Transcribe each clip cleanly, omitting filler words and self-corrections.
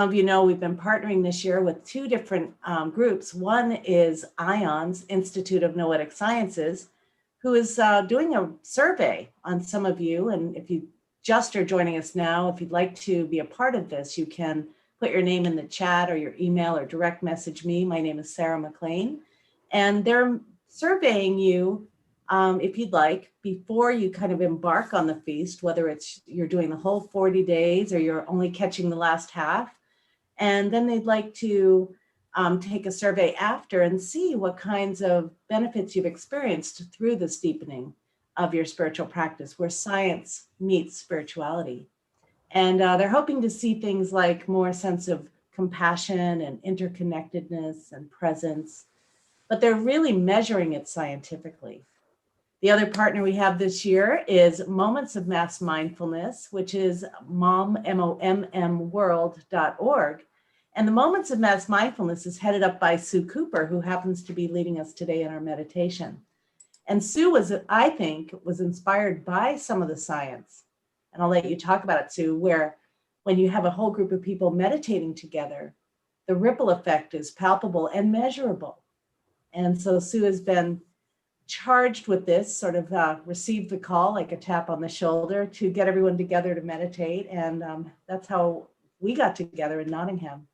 of you know, we've been partnering this year with two different groups. One is ION's Institute of Noetic Sciences, who is doing a survey on some of you. And if you just are joining us now, if you'd like to be a part of this, you can put your name in the chat or your email or direct message me. My name is Sarah McLean. And they're surveying you, if you'd like, before you kind of embark on the feast, whether it's you're doing the whole 40 days or you're only catching the last half. And then they'd like to take a survey after and see what kinds of benefits you've experienced through this deepening of your spiritual practice, where science meets spirituality. And they're hoping to see things like more sense of compassion and interconnectedness and presence, but they're really measuring it scientifically. The other partner we have this year is Moments of Mass Mindfulness, which is MOMM, M-O-M-M world.org. And the Moments of Mass Mindfulness is headed up by Sue Cooper, who happens to be leading us today in our meditation. And Sue was, I think, was inspired by some of the science. And I'll let you talk about it, Sue, where when you have a whole group of people meditating together, the ripple effect is palpable and measurable. And so Sue has been charged with this, sort of received the call like a tap on the shoulder to get everyone together to meditate. And that's how we got together in Nottingham.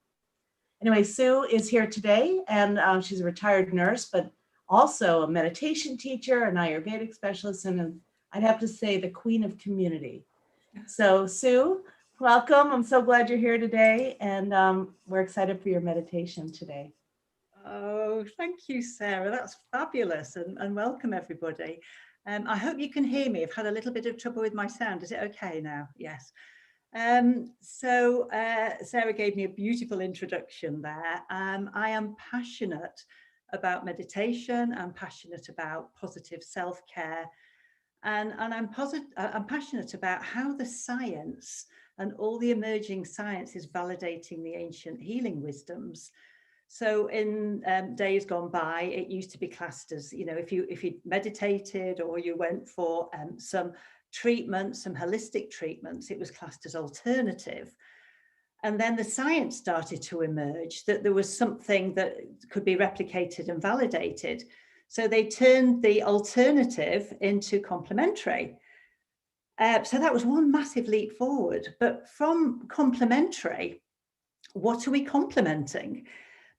Anyway, Sue is here today, and she's a retired nurse, but also a meditation teacher, an Ayurvedic specialist, and I'd have to say the queen of community. So Sue, welcome. I'm so glad you're here today, and we're excited for your meditation today. Oh, thank you, Sarah. That's fabulous, and welcome everybody. I hope you can hear me. I've had a little bit of trouble with my sound. Is it okay now? Yes. Sarah gave me a beautiful introduction there. I am passionate about meditation. I'm passionate about positive self-care, and I'm passionate about how the science and all the emerging science is validating the ancient healing wisdoms. So in days gone by, it used to be classed as, you know, if you meditated or you went for some treatments, some holistic treatments, it was classed as alternative. And then the science started to emerge that there was something that could be replicated and validated. So they turned the alternative into complementary. So that was one massive leap forward. But from complementary, what are we complementing?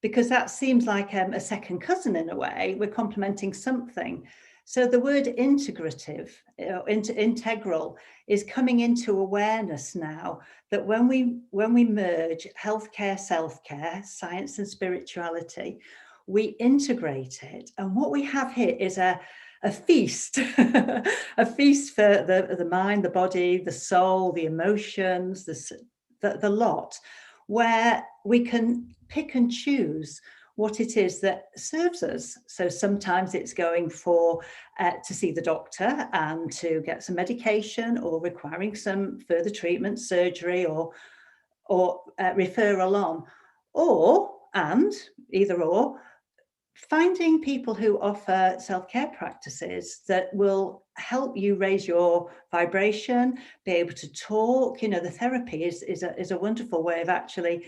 Because that seems like a second cousin in a way. We're complementing something. So the word integrative, integral, is coming into awareness now that when we merge healthcare, self-care, science and spirituality, we integrate it. And what we have here is a feast, a feast for the mind, the body, the soul, the emotions, the lot, where we can pick and choose what it is that serves us. So sometimes it's going for to see the doctor and to get some medication, or requiring some further treatment, surgery, or referral on, either or, finding people who offer self-care practices that will help you raise your vibration, be able to talk. You know, the therapy is a wonderful way of actually,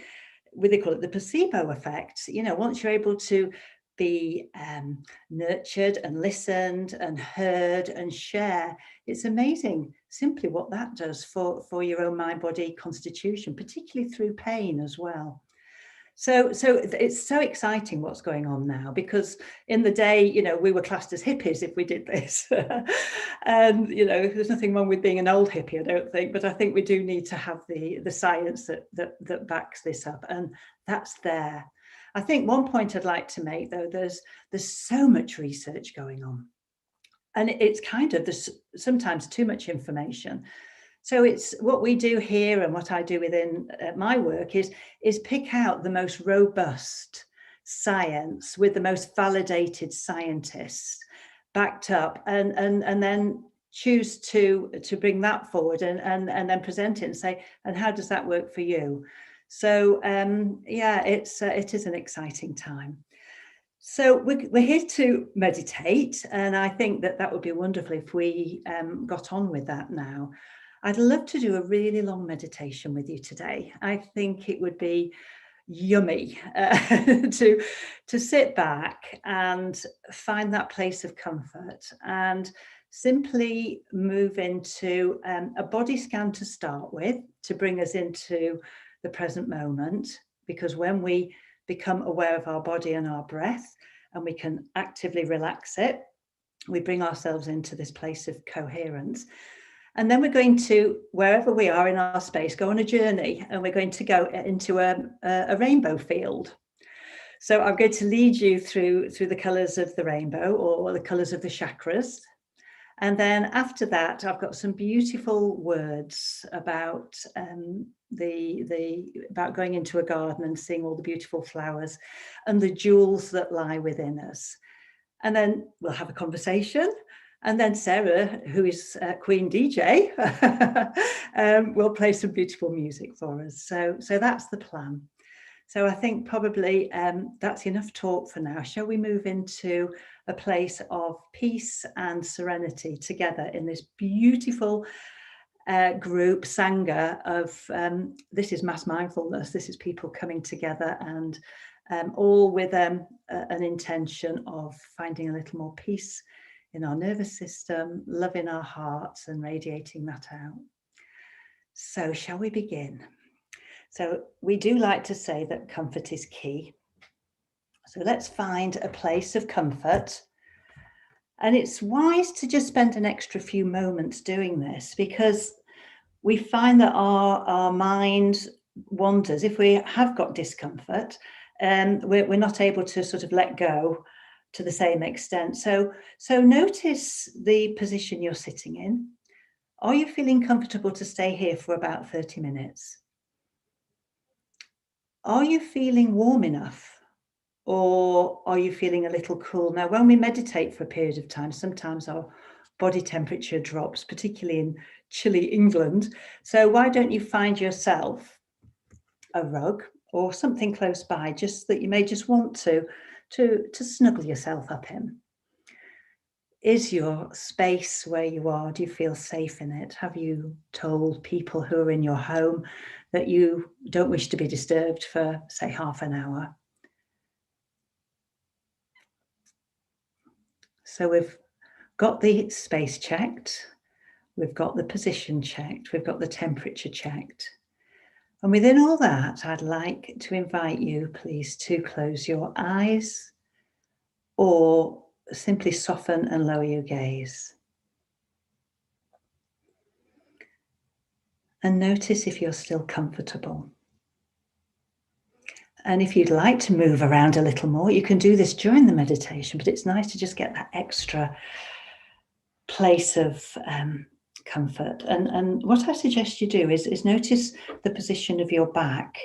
they call it the placebo effect. You know, once you're able to be nurtured and listened and heard and share, it's amazing simply what that does for your own mind, body constitution, particularly through pain as well. So it's so exciting what's going on now, because in the day, you know, we were classed as hippies if we did this. And, you know, there's nothing wrong with being an old hippie, I don't think, but I think we do need to have the science that backs this up, and that's there. I think one point I'd like to make, though, there's so much research going on, and it's kind of sometimes too much information. So it's what we do here, and what I do within my work is pick out the most robust science with the most validated scientists backed up, and then choose to bring that forward and then present it and say, and how does that work for you? So yeah, it is an exciting time. So we're here to meditate, and I think that would be wonderful if we got on with that now. I'd love to do a really long meditation with you today. I think it would be yummy to sit back and find that place of comfort and simply move into a body scan to start with, to bring us into the present moment. Because when we become aware of our body and our breath, and we can actively relax it, we bring ourselves into this place of coherence. And then we're going to, wherever we are in our space, go on a journey, and we're going to go into a rainbow field. So I'm going to lead you through the colours of the rainbow, or the colours of the chakras. And then after that, I've got some beautiful words about about going into a garden and seeing all the beautiful flowers and the jewels that lie within us. And then we'll have a conversation. And then Sarah, who is Queen DJ, will play some beautiful music for us. So that's the plan. So I think probably that's enough talk for now. Shall we move into a place of peace and serenity together in this beautiful group, Sangha, of this is mass mindfulness. This is people coming together and all with an intention of finding a little more peace in our nervous system, love in our hearts, and radiating that out. So shall we begin? So we do like to say that comfort is key. So let's find a place of comfort. And it's wise to just spend an extra few moments doing this, because we find that our mind wanders. If we have got discomfort, we're not able to sort of let go to the same extent. So notice the position you're sitting in. Are you feeling comfortable to stay here for about 30 minutes? Are you feeling warm enough, or are you feeling a little cool? Now, when we meditate for a period of time, sometimes our body temperature drops, particularly in chilly England. So why don't you find yourself a rug or something close by, just that you may just want to snuggle yourself up in? Is your space where you are, do you feel safe in it? Have you told people who are in your home that you don't wish to be disturbed for, say, half an hour? So we've got the space checked, we've got the position checked, we've got the temperature checked. And within all that, I'd like to invite you, please, to close your eyes or simply soften and lower your gaze. And notice if you're still comfortable. And if you'd like to move around a little more, you can do this during the meditation, but it's nice to just get that extra place of comfort. And what I suggest you do is notice the position of your back,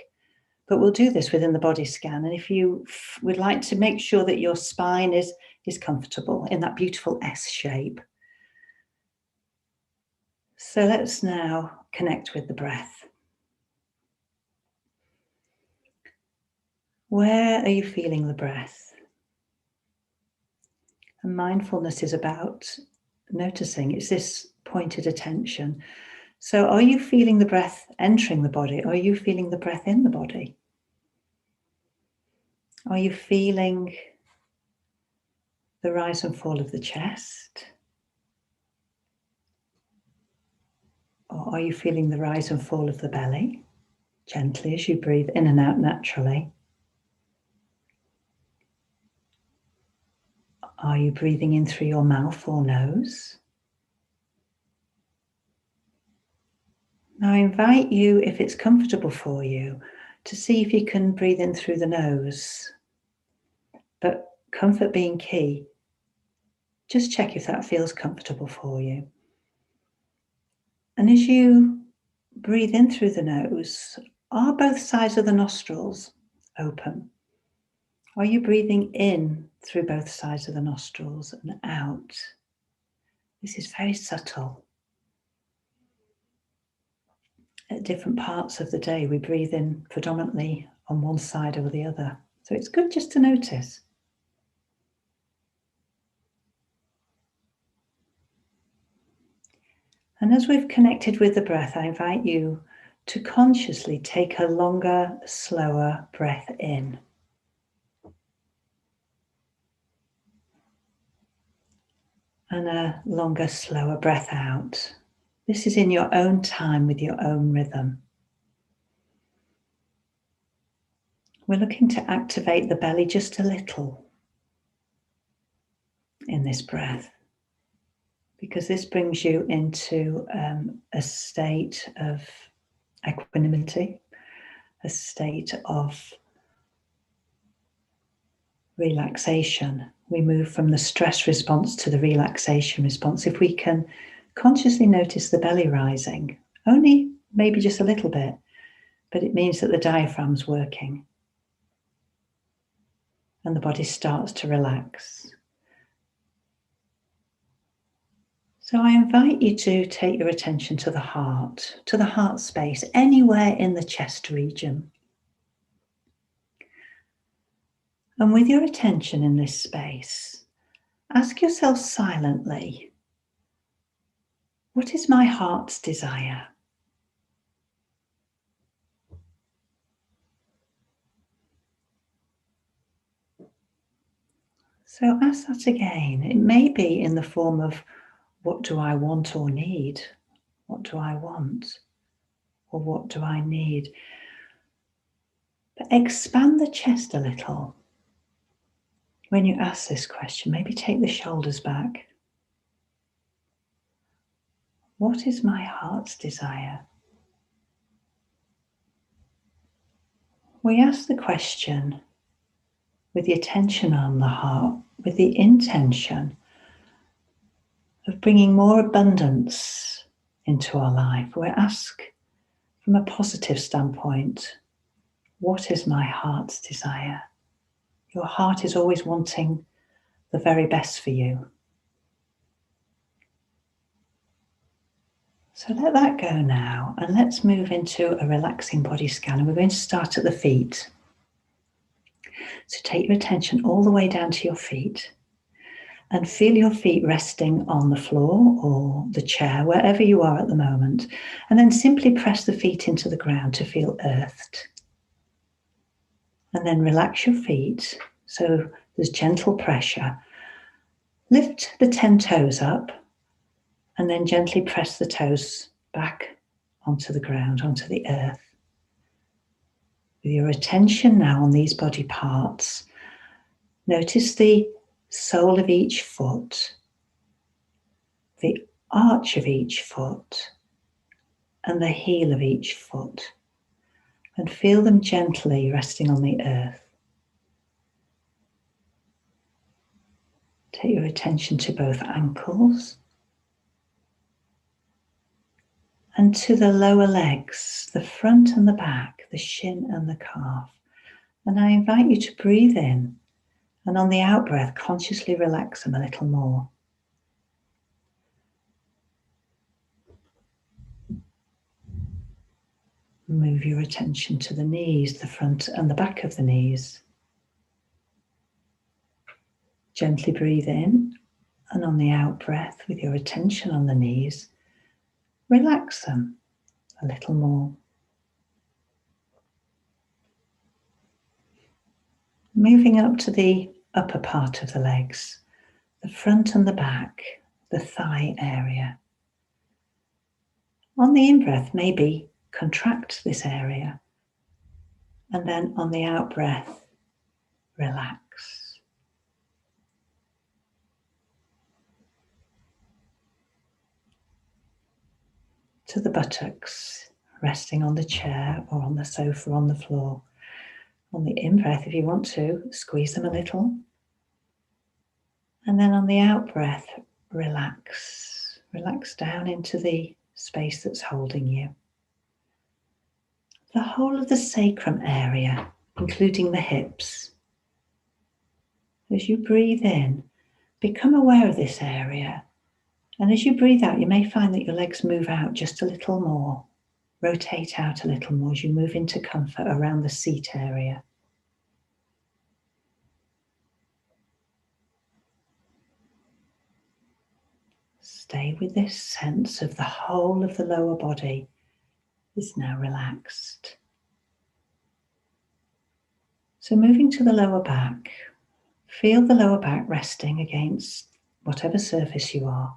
but we'll do this within the body scan. And if you would like to make sure that your spine is comfortable in that beautiful S shape. So let's now connect with the breath. Where are you feeling the breath? And mindfulness is about noticing. It's this pointed attention. So are you feeling the breath entering the body? Are you feeling the breath in the body? Are you feeling the rise and fall of the chest? Or are you feeling the rise and fall of the belly? Gently as you breathe in and out naturally. Are you breathing in through your mouth or nose? Now I invite you, if it's comfortable for you, to see if you can breathe in through the nose. But comfort being key, just check if that feels comfortable for you. And as you breathe in through the nose, are both sides of the nostrils open? Are you breathing in through both sides of the nostrils and out? This is very subtle. At different parts of the day, we breathe in predominantly on one side or the other. So it's good just to notice. And as we've connected with the breath, I invite you to consciously take a longer, slower breath in. And a longer, slower breath out. This is in your own time with your own rhythm. We're looking to activate the belly just a little in this breath, because this brings you into a state of equanimity, a state of relaxation. We move from the stress response to the relaxation response. If we can consciously notice the belly rising, only maybe just a little bit, but it means that the diaphragm's working and the body starts to relax. So I invite you to take your attention to the heart space, anywhere in the chest region. And with your attention in this space, ask yourself silently, what is my heart's desire? So ask that again. It may be in the form of, what do I want or need? What do I want? Or what do I need? But expand the chest a little. When you ask this question, maybe take the shoulders back. What is my heart's desire? We ask the question with the attention on the heart, with the intention of bringing more abundance into our life. We ask from a positive standpoint, what is my heart's desire? Your heart is always wanting the very best for you. So let that go now, and let's move into a relaxing body scan. And we're going to start at the feet. So take your attention all the way down to your feet and feel your feet resting on the floor or the chair, wherever you are at the moment. And then simply press the feet into the ground to feel earthed. And then relax your feet so there's gentle pressure. Lift the 10 toes up and then gently press the toes back onto the ground, onto the earth. With your attention now on these body parts, notice the sole of each foot, the arch of each foot, and the heel of each foot, and feel them gently resting on the earth. Take your attention to both ankles and to the lower legs, the front and the back, the shin and the calf. And I invite you to breathe in, and on the out breath, consciously relax them a little more. Move your attention to the knees, the front and the back of the knees. Gently breathe in, and on the out breath, with your attention on the knees, relax them a little more. Moving up to the upper part of the legs, the front and the back, the thigh area. On the in-breath, maybe contract this area, and then on the out-breath, relax. To the buttocks, resting on the chair or on the sofa or on the floor. On the in-breath, if you want to, squeeze them a little. And then on the out-breath, relax. Relax down into the space that's holding you. The whole of the sacrum area, including the hips. As you breathe in, become aware of this area. And as you breathe out, you may find that your legs move out just a little more. Rotate out a little more as you move into comfort around the seat area. stay with this sense of the whole of the lower body is now relaxed. So moving to the lower back, feel the lower back resting against whatever surface you are.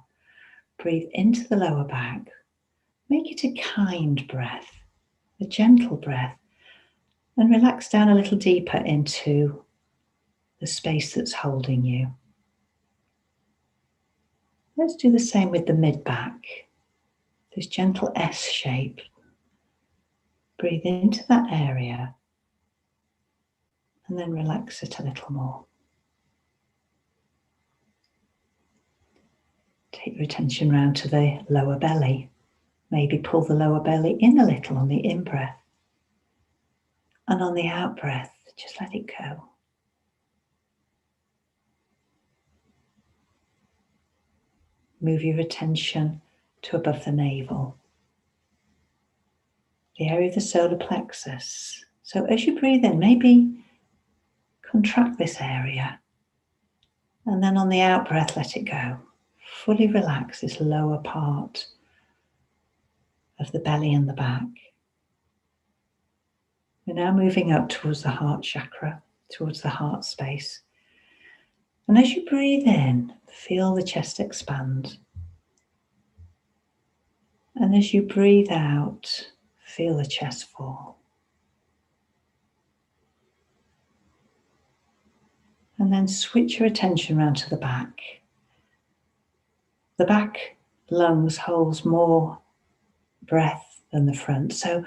Breathe into the lower back. Make it a kind breath, a gentle breath, and relax down a little deeper into the space that's holding you. Let's do the same with the mid-back, this gentle S shape. Breathe into that area and then relax it a little more. Take your attention round to the lower belly. Maybe pull the lower belly in a little on the in-breath. And on the out-breath, just let it go. Move your attention to above the navel, the area of the solar plexus. So as you breathe in, maybe contract this area. And then on the out-breath, let it go. Fully relax this lower part of the belly and the back. We're now moving up towards the heart chakra, towards the heart space. And as you breathe in, feel the chest expand. And as you breathe out, feel the chest fall. And then switch your attention around to the back. The back lungs holds more breath than the front. So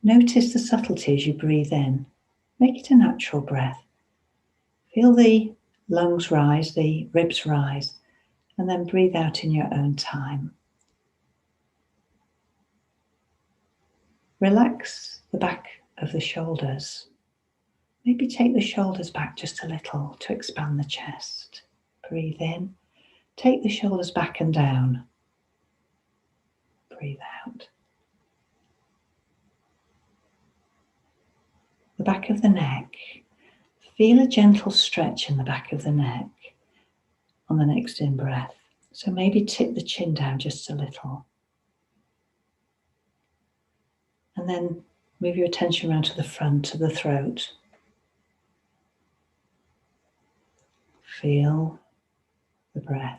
notice the subtlety as you breathe in. Make it a natural breath. Feel the lungs rise, the ribs rise, and then breathe out in your own time. Relax the back of the shoulders. Maybe take the shoulders back just a little to expand the chest. Breathe in. Take the shoulders back and down. Breathe out. The back of the neck. Feel a gentle stretch in the back of the neck on the next in-breath. So maybe tip the chin down just a little. And then move your attention around to the front of the throat. Feel the breath.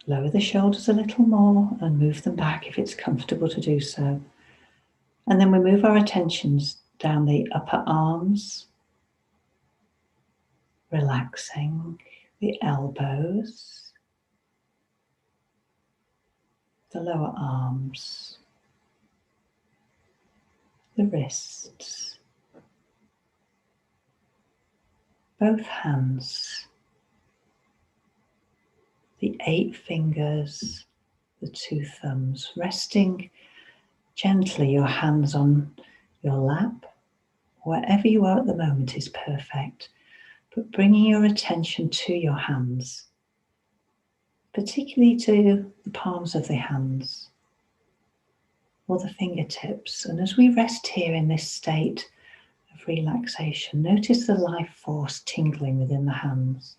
Lower the shoulders a little more and move them back if it's comfortable to do so. And then we move our attentions down the upper arms, relaxing the elbows, the lower arms, the wrists, both hands, the 8 fingers, the 2 thumbs, resting gently your hands on your lap. Wherever you are at the moment is perfect, but bringing your attention to your hands, particularly to the palms of the hands or the fingertips. And as we rest here in this state of relaxation, notice the life force tingling within the hands.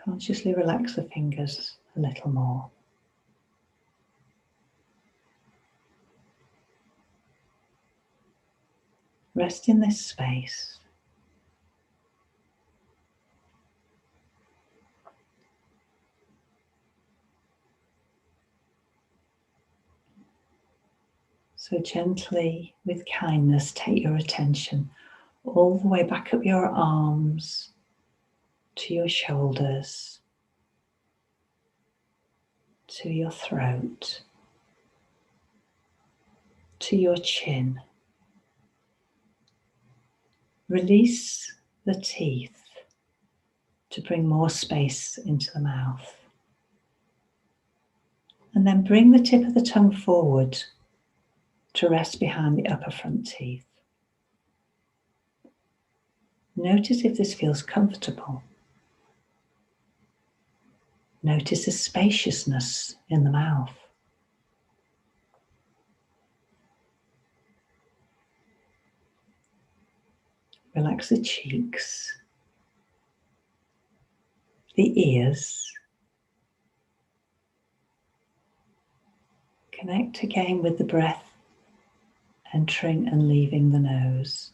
Consciously relax the fingers a little more. Rest in this space. So gently, with kindness, take your attention all the way back up your arms to your shoulders, to your throat, to your chin. Release the teeth to bring more space into the mouth. And then bring the tip of the tongue forward to rest behind the upper front teeth. Notice if this feels comfortable. Notice the spaciousness in the mouth. Relax the cheeks, the ears. Connect again with the breath entering and leaving the nose.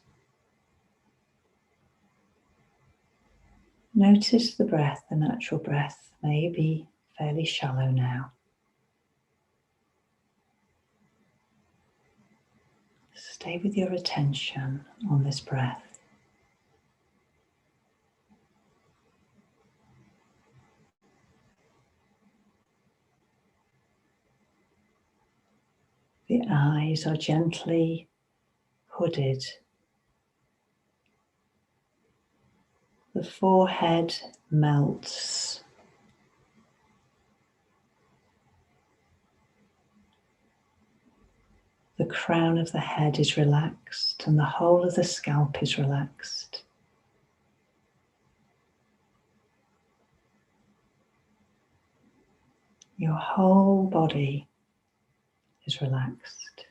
Notice the breath, the natural breath, may be fairly shallow now. Stay with your attention on this breath. The eyes are gently hooded. The forehead melts. The crown of the head is relaxed and the whole of the scalp is relaxed. Your whole body is relaxed.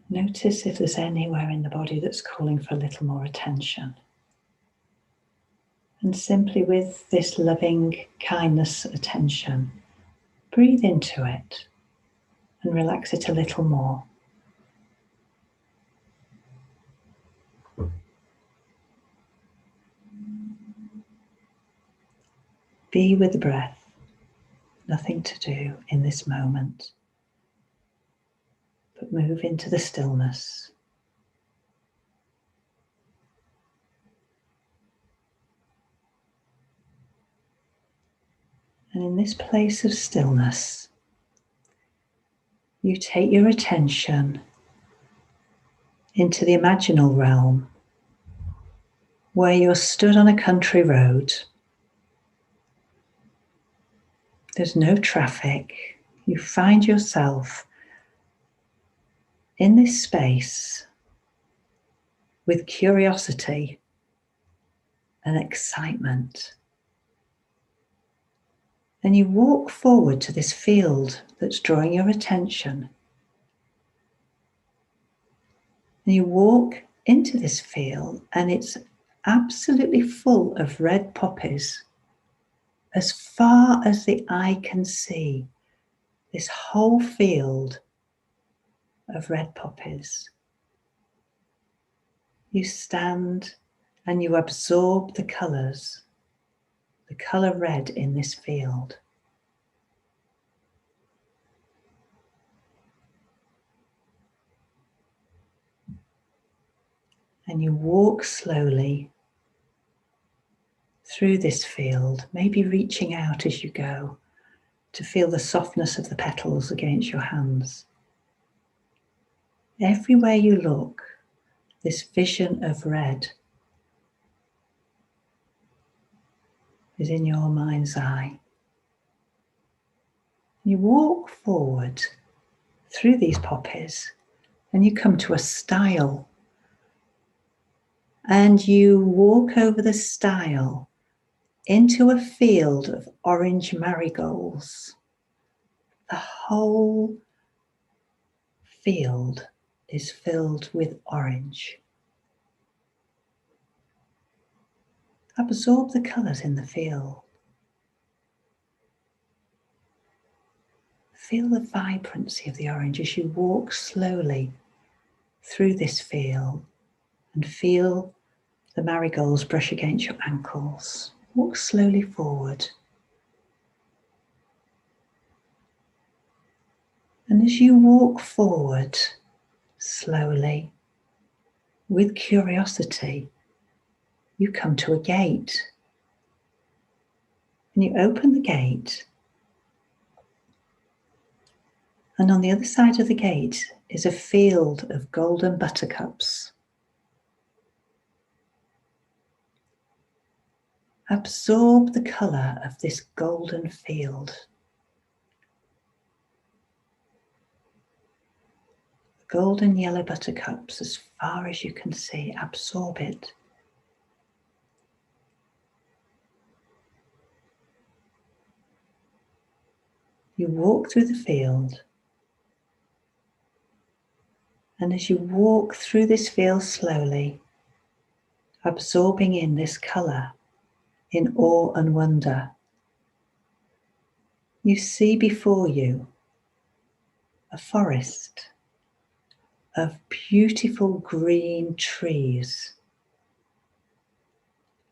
Notice if there's anywhere in the body that's calling for a little more attention. And simply with this loving kindness attention, breathe into it and relax it a little more. Be with the breath, nothing to do in this moment, but move into the stillness. And in this place of stillness, you take your attention into the imaginal realm, where you're stood on a country road. There's no traffic. You find yourself in this space with curiosity and excitement. And you walk forward to this field that's drawing your attention. And you walk into this field and it's absolutely full of red poppies. As far as the eye can see, this whole field of red poppies. You stand and you absorb the colours, the colour red in this field. And you walk slowly through this field, maybe reaching out as you go to feel the softness of the petals against your hands. Everywhere you look, this vision of red is in your mind's eye. You walk forward through these poppies and you come to a stile. And you walk over the stile into a field of orange marigolds. The whole field is filled with orange. Absorb the colours in the field. Feel the vibrancy of the orange as you walk slowly through this field and feel the marigolds brush against your ankles. Walk slowly forward. And as you walk forward slowly, with curiosity, you come to a gate. And you open the gate. And on the other side of the gate is a field of golden buttercups. Absorb the colour of this golden field. Golden yellow buttercups as far as you can see. Absorb it. You walk through the field And as you walk through this field slowly, absorbing in this colour in awe and wonder, you see before you a forest of beautiful green trees,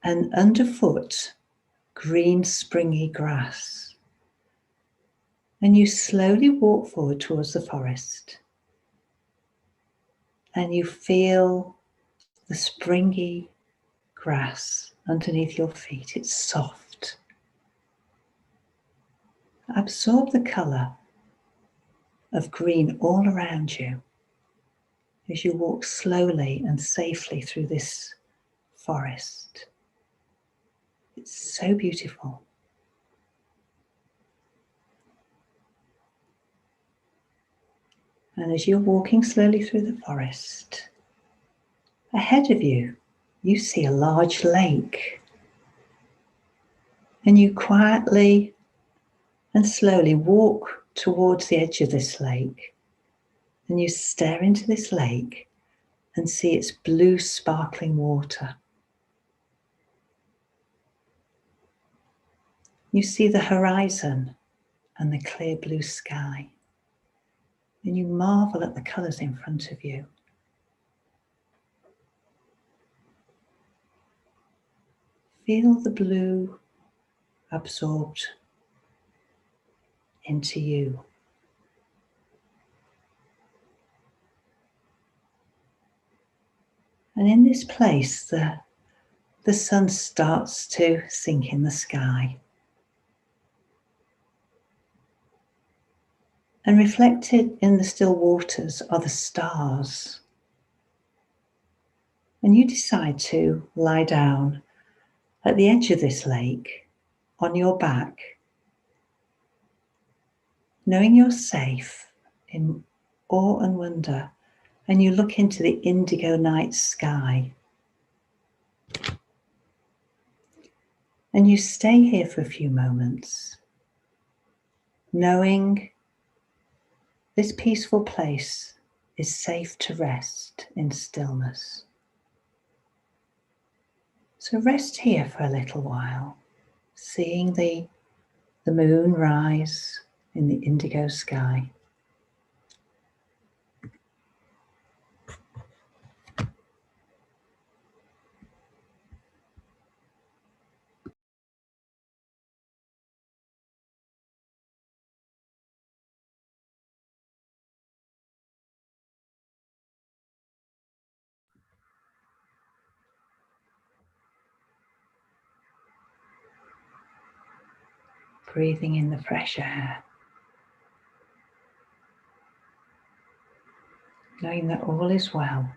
and underfoot green springy grass. And you slowly walk forward towards the forest, and you feel the springy grass underneath your feet. It's soft. Absorb the colour of green all around you as you walk slowly and safely through this forest. It's so beautiful. And as you're walking slowly through the forest, ahead of you, you see a large lake. And you quietly and slowly walk towards the edge of this lake. And you stare into this lake and see its blue sparkling water. You see the horizon and the clear blue sky. And you marvel at the colours in front of you. Feel the blue absorbed into you. And in this place, the sun starts to sink in the sky. And reflected in the still waters are the stars. And you decide to lie down at the edge of this lake on your back, knowing you're safe in awe and wonder, and you look into the indigo night sky. And you stay here for a few moments, knowing this peaceful place is safe to rest in stillness. So rest here for a little while, seeing the moon rise in the indigo sky. Breathing in the fresh air, knowing that all is well.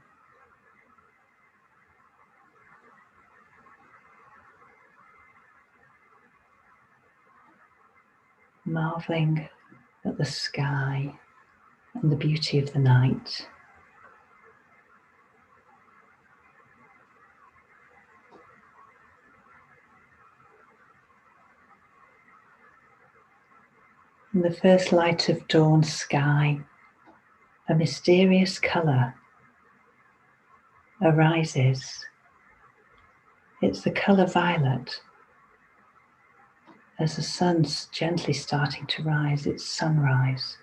Marveling at the sky and the beauty of the night. In the first light of dawn sky, a mysterious colour arises. It's the colour violet. As the sun's gently starting to rise, it's sunrise.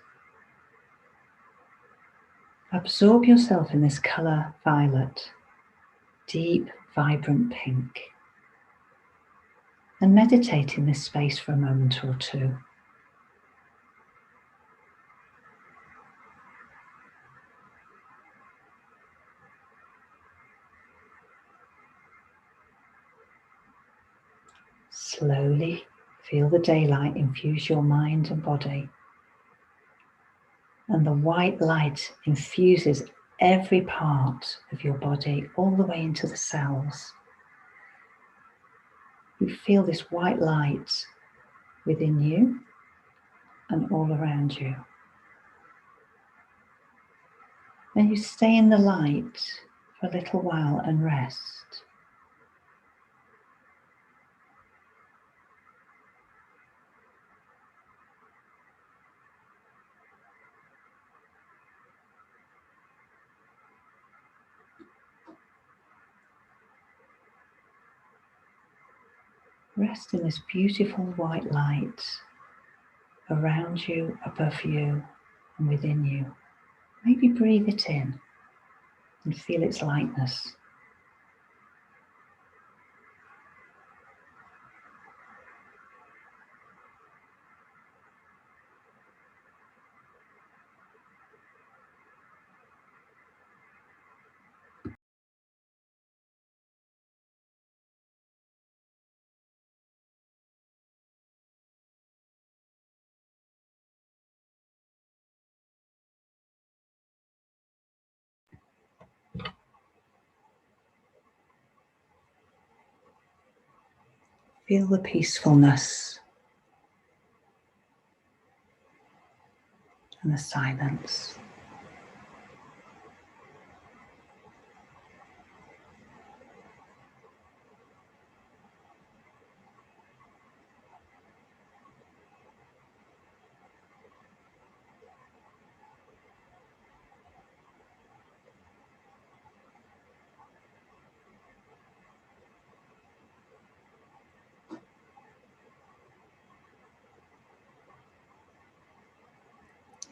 Absorb yourself in this colour violet, deep, vibrant pink, and meditate in this space for a moment or two. Slowly feel the daylight infuse your mind and body. And the white light infuses every part of your body, all the way into the cells. You feel this white light within you and all around you. And you stay in the light for a little while and rest. Rest in this beautiful white light around you, above you, and within you. Maybe breathe it in and feel its lightness. Feel the peacefulness and the silence.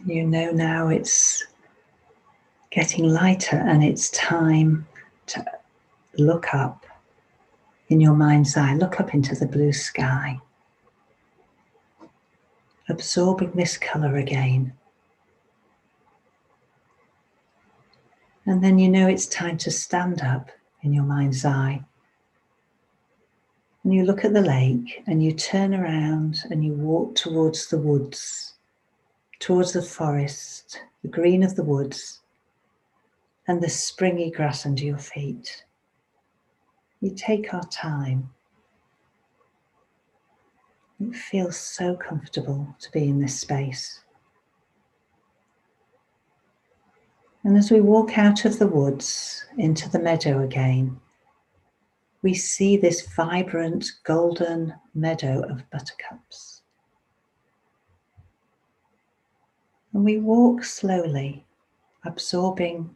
You know now it's getting lighter and it's time to look up in your mind's eye, look up into the blue sky, absorbing this colour again. And then you know it's time to stand up in your mind's eye. And you look at the lake and you turn around and you walk towards the woods, towards the forest, the green of the woods, and the springy grass under your feet. We take our time. It feels so comfortable to be in this space. And as we walk out of the woods into the meadow again, we see this vibrant golden meadow of buttercups. And we walk slowly, absorbing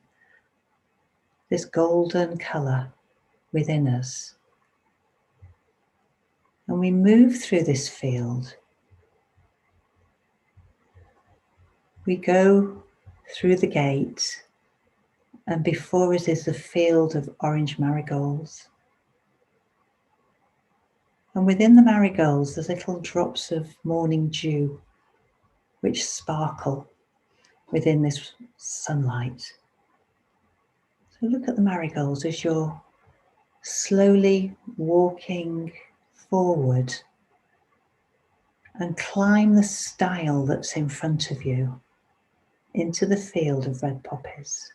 this golden colour within us. And we move through this field. We go through the gate, and before us is a field of orange marigolds. And within the marigolds, there's little drops of morning dew which sparkle within this sunlight. So look at the marigolds as you're slowly walking forward and climb the stile that's in front of you into the field of red poppies.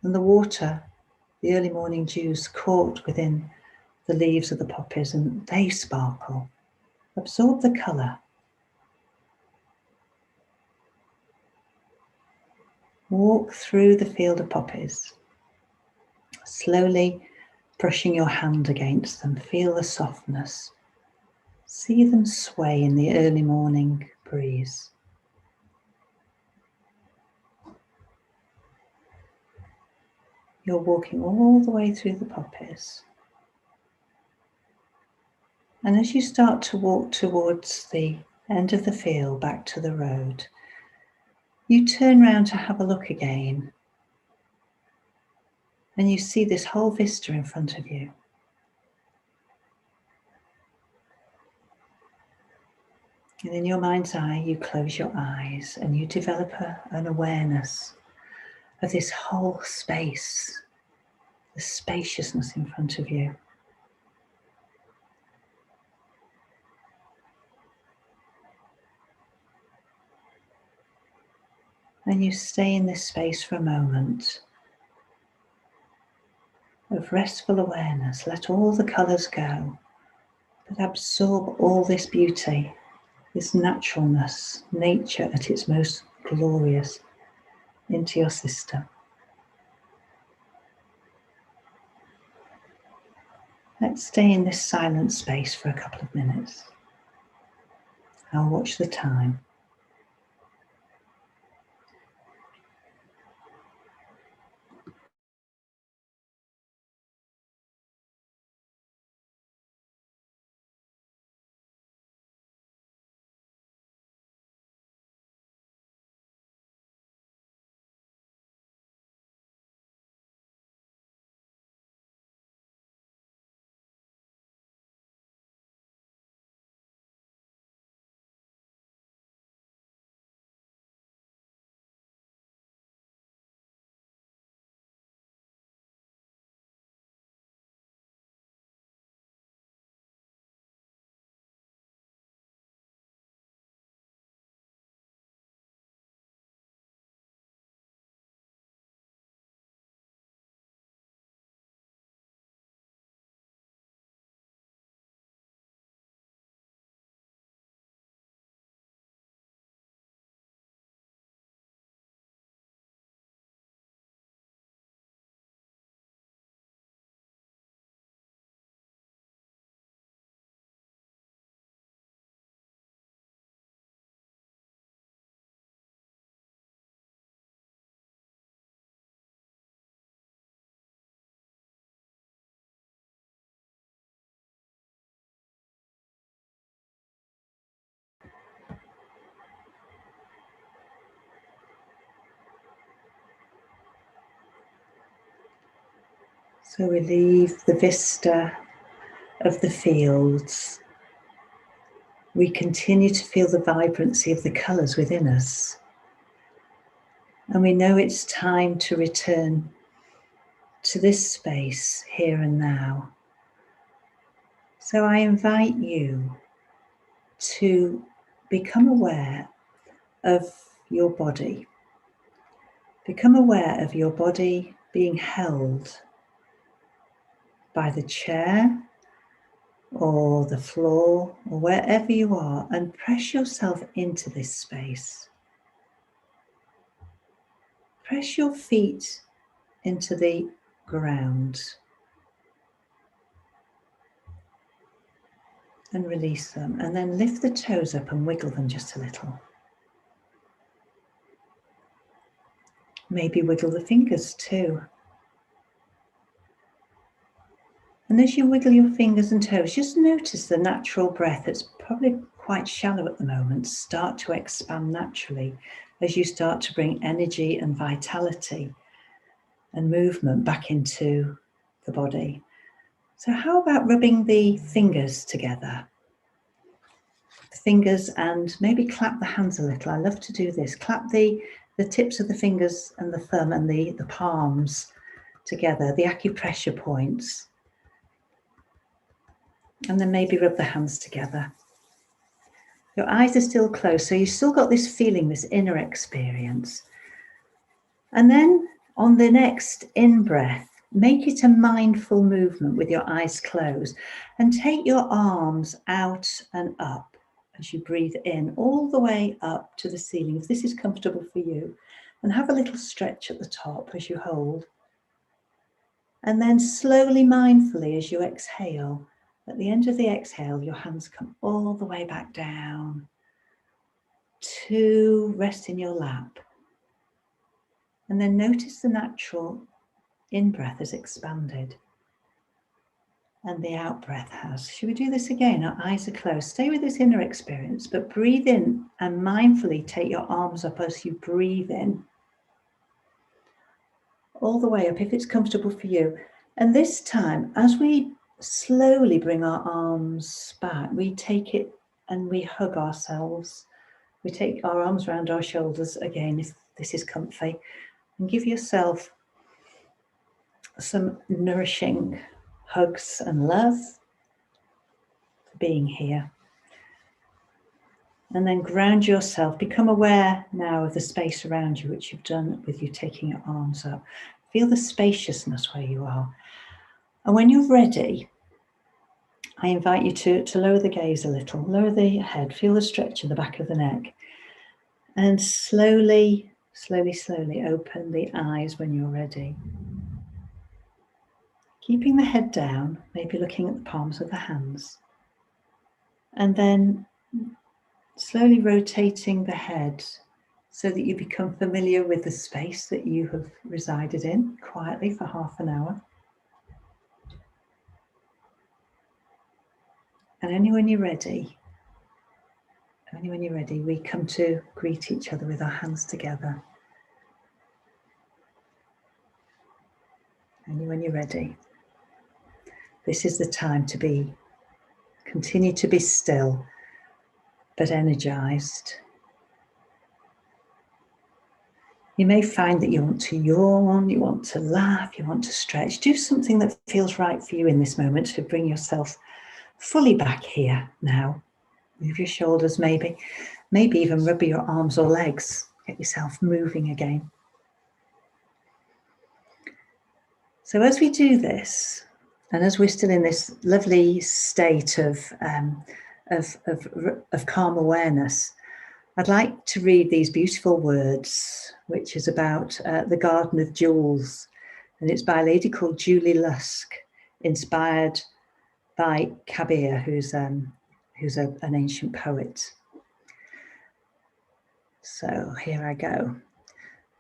And the water, the early morning dew's caught within the leaves of the poppies and they sparkle. Absorb the colour. Walk through the field of poppies, slowly brushing your hand against them. Feel the softness. See them sway in the early morning breeze. You're walking all the way through the poppies. And as you start to walk towards the end of the field, back to the road, you turn round to have a look again. And you see this whole vista in front of you. And in your mind's eye, you close your eyes and you develop an awareness of this whole space, the spaciousness in front of you. And you stay in this space for a moment of restful awareness. Let all the colours go, but absorb all this beauty, this naturalness, nature at its most glorious into your system. Let's stay in this silent space for a couple of minutes. I'll watch the time. So we leave the vista of the fields. We continue to feel the vibrancy of the colours within us. And we know it's time to return to this space here and now. So I invite you to become aware of your body. Become aware of your body being held by the chair or the floor or wherever you are, and press yourself into this space. Press your feet into the ground and release them, and then lift the toes up and wiggle them just a little. Maybe wiggle the fingers too. And as you wiggle your fingers and toes, just notice the natural breath that's probably quite shallow at the moment start to expand naturally as you start to bring energy and vitality and movement back into the body. So how about rubbing the fingers together? The fingers, and maybe clap the hands a little. I love to do this. Clap the tips of the fingers and the thumb and the palms together, the acupressure points. And then maybe rub the hands together. Your eyes are still closed, so you've still got this feeling, this inner experience. And then on the next in-breath, make it a mindful movement with your eyes closed, and take your arms out and up as you breathe in, all the way up to the ceiling, if this is comfortable for you. And have a little stretch at the top as you hold. And then slowly, mindfully, as you exhale, at the end of the exhale, your hands come all the way back down to rest in your lap. And then notice the natural in-breath has expanded and the out-breath has. Should we do this again? Our eyes are closed. Stay with this inner experience, but breathe in and mindfully take your arms up as you breathe in. All the way up, if it's comfortable for you. And this time, as we slowly bring our arms back, we take it and we hug ourselves. We take our arms around our shoulders again, if this is comfy, and give yourself some nourishing hugs and love for being here. And then ground yourself. Become aware now of the space around you, which you've done with you taking your arms up. Feel the spaciousness where you are. And when you're ready, I invite you to lower the gaze a little, lower the head, feel the stretch in the back of the neck, and slowly, slowly, slowly open the eyes when you're ready. Keeping the head down, maybe looking at the palms of the hands, and then slowly rotating the head so that you become familiar with the space that you have resided in quietly for half an hour. And only when you're ready, we come to greet each other with our hands together. Only when you're ready. This is the time to continue to be still, but energized. You may find that you want to yawn, you want to laugh, you want to stretch. Do something that feels right for you in this moment to bring yourself fully back here now. Move your shoulders maybe even rub your arms or legs. Get yourself moving again. So as we do this, and as we're still in this lovely state of calm awareness, I'd like to read these beautiful words, which is about the Garden of Jewels, and it's by a lady called Julie Lusk, inspired by Kabir, who's an ancient poet. So here I go.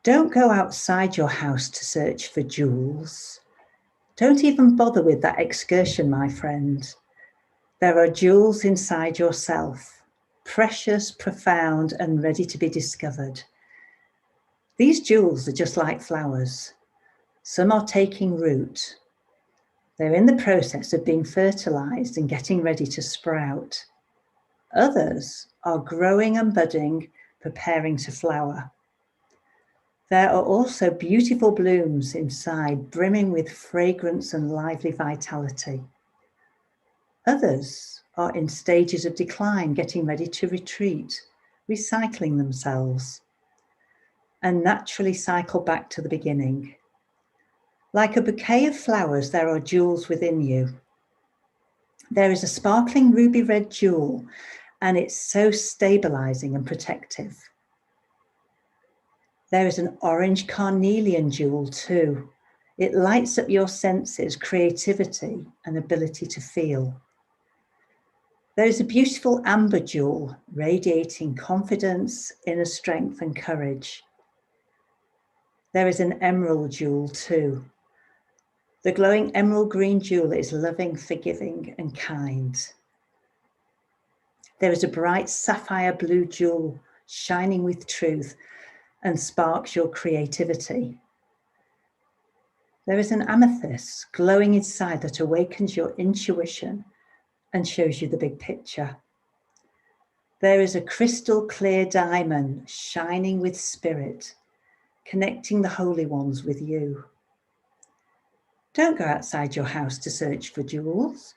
Don't go outside your house to search for jewels. Don't even bother with that excursion, my friend. There are jewels inside yourself, precious, profound, and ready to be discovered. These jewels are just like flowers. Some are taking root, They're in the process of being fertilized and getting ready to sprout. Others are growing and budding, preparing to flower. There are also beautiful blooms inside, brimming with fragrance and lively vitality. Others are in stages of decline, getting ready to retreat, recycling themselves, and naturally cycle back to the beginning. Like a bouquet of flowers, there are jewels within you. There is a sparkling ruby red jewel, and it's so stabilizing and protective. There is an orange carnelian jewel too. It lights up your senses, creativity, and ability to feel. There is a beautiful amber jewel, radiating confidence, inner strength, and courage. There is an emerald jewel too. The glowing emerald green jewel is loving, forgiving, and kind. There is a bright sapphire blue jewel, shining with truth, and sparks your creativity. There is an amethyst glowing inside that awakens your intuition and shows you the big picture. There is a crystal clear diamond shining with spirit, connecting the holy ones with you. Don't go outside your house to search for jewels.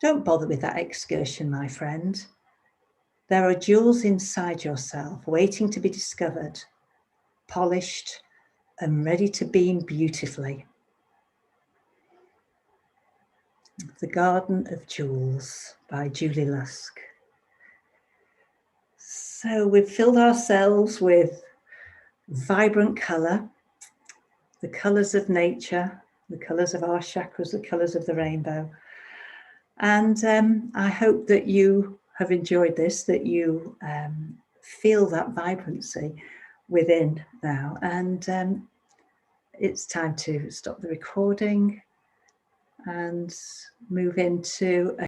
Don't bother with that excursion, my friend. There are jewels inside yourself waiting to be discovered, polished, and ready to beam beautifully. The Garden of Jewels by Julie Lusk. So we've filled ourselves with vibrant colour, the colours of nature, the colours of our chakras, the colours of the rainbow. And I hope that you have enjoyed this, that you feel that vibrancy within now. And it's time to stop the recording and move into